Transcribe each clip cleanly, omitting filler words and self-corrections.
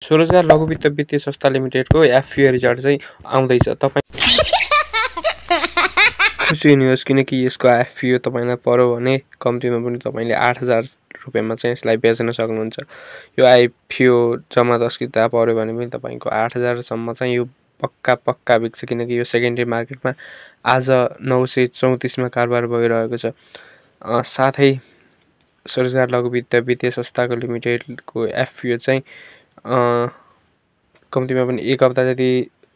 स्वरोजगार लघु वित्त वित्तीय संस्था लिमिटेडको एफपिओ रिजल्ट चाहिँ आउँदैछ। तपाईँ खुसी हुनुहोस् किनकि यसको एफपिओ तपाईँलाई पर्यो भने कम्तीमा पनि तपाईँले 8,000 रुपियाँमा चाहिँ यसलाई बेच्न सक्नुहुन्छ। यो आइपिओ जम्मा 10 किता पर्यो भने पनि तपाईँको 8,000 सम्म चाहिँ यो पक्का बिक्छ किनकि यो सेकेन्डरी मार्केटमा आज 934 मा कारोबार भइरहेको छ। साथै स्वरोजगार लघु वित्त वित्तीय संस्थाको लिमिटेडको एफपिओ चाहिँ कम्तीमा पनि 1 हप्ता जति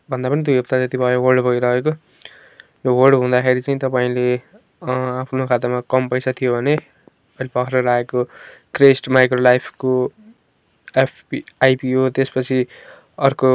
भन्दा पनि 2 हप्ता जति भयो होल्ड भइरहेको। यो होल्ड हुँदाखेरि चाहिँ तपाईँले आफ्नो खातामा कम पैसा थियो भने अहिले भर्खर आएको क्रेस्ट माइक्रो लाइफको आइपिओ, त्यसपछि अर्को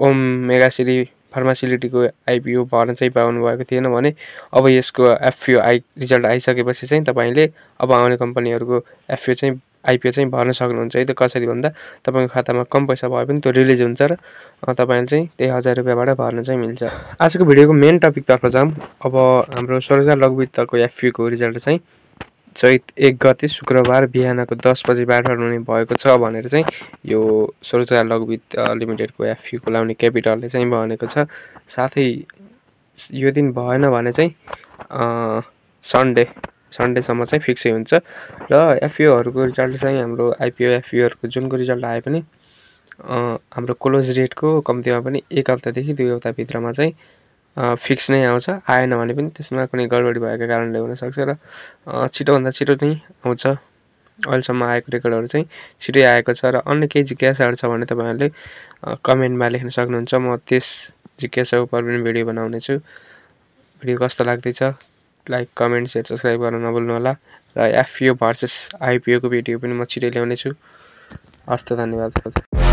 ओम मेगासिरी फार्मासिलिटीको आइपिओ भर्न चाहिँ पाउनु भएको थिएन भने अब यसको एफपिओ रिजल्ट आइसकेपछि चाहिँ तपाईँले अब आउने कम्पनीहरूको एफपिओ चाहिँ आइपिओ चाहिँ भर्न सक्नुहुन्छ। है त कसरी भन्दा तपाईँको खातामा कम पैसा भए पनि त्यो रिलिज हुन्छ र तपाईँले चाहिँ त्यही 1000 रुपियाँबाट भर्न चाहिँ मिल्छ। आजको भिडियोको मेन टपिकतर्फ जाऊँ। अब हाम्रो स्वरोजगार लघु वित्तको एफपिओको रिजल्ट चाहिँ चैत 1 गते शुक्रबार बिहानको 10 बजेबाट हुने भएको छ भनेर चाहिँ यो स्वरोजगार लघु वित्त लिमिटेडको एफपिओ खुलाउने क्यापिटलले चाहिँ भनेको छ। साथै यो दिन भएन भने चाहिँ सन्डेसम्म चाहिँ फिक्सै हुन्छ र एफपिओहरूको रिजल्ट चाहिँ हाम्रो आइपिओ एफपिओहरूको जुनको रिजल्ट आए पनि हाम्रो क्लोज रेटको कम्तीमा पनि 1 हप्तादेखि 2 हप्ताभित्रमा चाहिँ फिक्स नै आउँछ। आएन भने पनि त्यसमा कुनै गडबडी भएको कारणले हुनसक्छ र छिटोभन्दा छिटो नै आउँछ। अहिलेसम्म आएको रेकर्डहरू चाहिँ छिटै आएको छ र अन्य केही जिज्ञासाहरू छ भने तपाईँहरूले कमेन्टमा लेख्न सक्नुहुन्छ। म त्यस जिज्ञासा उपर पनि भिडियो बनाउने छु। भिडियो कस्तो लाग्दैछ लाइक कमेन्ट सेयर सब्सक्राइब गर्न नभुल्नु होला र एफपिओ भर्सेस आइपिओको भिडियो पनि म छिटै ल्याउने छु। हस्त धन्यवाद।